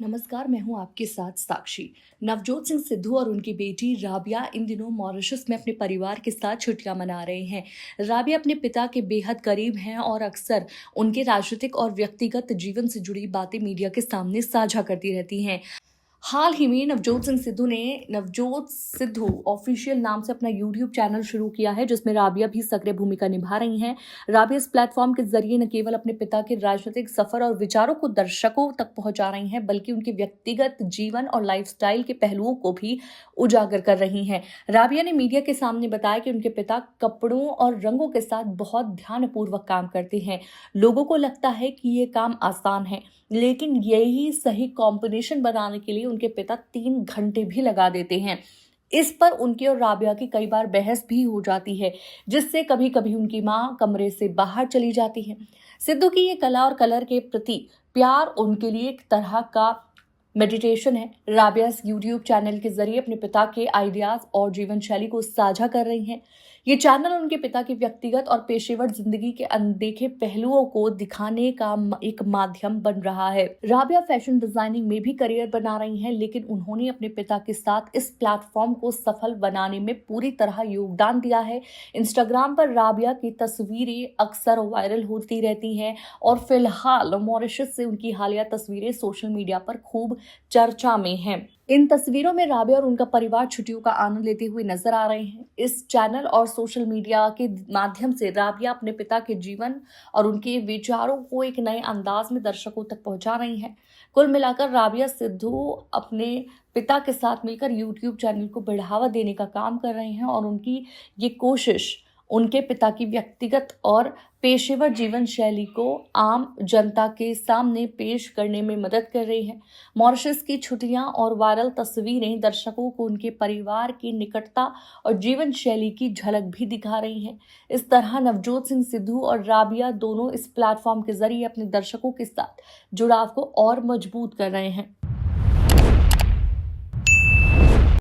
नमस्कार, मैं हूं आपके साथ साक्षी। नवजोत सिंह सिद्धू और उनकी बेटी राबिया इन दिनों मॉरिशस में अपने परिवार के साथ छुट्टियां मना रहे हैं। राबिया अपने पिता के बेहद करीब हैं और अक्सर उनके राजनीतिक और व्यक्तिगत जीवन से जुड़ी बातें मीडिया के सामने साझा करती रहती हैं। हाल ही में नवजोत सिंह सिद्धू ने नवजोत सिद्धू ऑफिशियल नाम से अपना यूट्यूब चैनल शुरू किया है, जिसमें राबिया भी सक्रिय भूमिका निभा रही हैं। राबिया इस प्लेटफॉर्म के जरिए न केवल अपने पिता के राजनीतिक सफर और विचारों को दर्शकों तक पहुंचा रही हैं, बल्कि उनके व्यक्तिगत जीवन और लाइफस्टाइल के पहलुओं को भी उजागर कर रही हैं। राबिया ने मीडिया के सामने बताया कि उनके पिता कपड़ों और रंगों के साथ बहुत ध्यानपूर्वक काम करते हैं। लोगों को लगता है कि ये काम आसान है, लेकिन यही सही कॉम्बिनेशन बनाने के लिए उनके पिता 3 घंटे भी लगा देते हैं। इस पर उनकी और राबिया की कई बार बहस भी हो जाती है, जिससे कभी कभी उनकी मां कमरे से बाहर चली जाती है। सिद्धू की ये कला और कलर के प्रति प्यार उनके लिए एक तरह का मेडिटेशन है। राबिया इस यूट्यूब चैनल के जरिए अपने पिता के आइडियाज और जीवन शैली को साझा कर रही हैं। ये चैनल उनके पिता की व्यक्तिगत और पेशेवर जिंदगी के अनदेखे पहलुओं को दिखाने का एक माध्यम बन रहा है। राबिया फैशन डिजाइनिंग में भी करियर बना रही हैं, लेकिन उन्होंने अपने पिता के साथ इस प्लेटफॉर्म को सफल बनाने में पूरी तरह योगदान दिया है। इंस्टाग्राम पर राबिया की तस्वीरें अक्सर वायरल होती रहती हैं और फिलहाल मॉरिशस से उनकी हालिया तस्वीरें सोशल मीडिया पर खूब चर्चा में हैं। इन तस्वीरों में राबिया और उनका परिवार छुट्टियों का आनंद लेते हुए नजर आ रहे हैं। इस चैनल और सोशल मीडिया के माध्यम से राबिया अपने पिता के जीवन और उनके विचारों को एक नए अंदाज में दर्शकों तक पहुंचा रही हैं। कुल मिलाकर राबिया सिद्धू अपने पिता के साथ मिलकर यूट्यूब चैनल को बढ़ावा देने का काम कर रहे हैं और उनकी ये कोशिश उनके पिता की व्यक्तिगत और पेशेवर जीवन शैली को आम जनता के सामने पेश करने में मदद कर रही है। मॉरिशस की छुट्टियां और वायरल तस्वीरें दर्शकों को उनके परिवार की निकटता और जीवन शैली की झलक भी दिखा रही हैं। इस तरह नवजोत सिंह सिद्धू और राबिया दोनों इस प्लेटफॉर्म के जरिए अपने दर्शकों के साथ जुड़ाव को और मजबूत कर रहे हैं।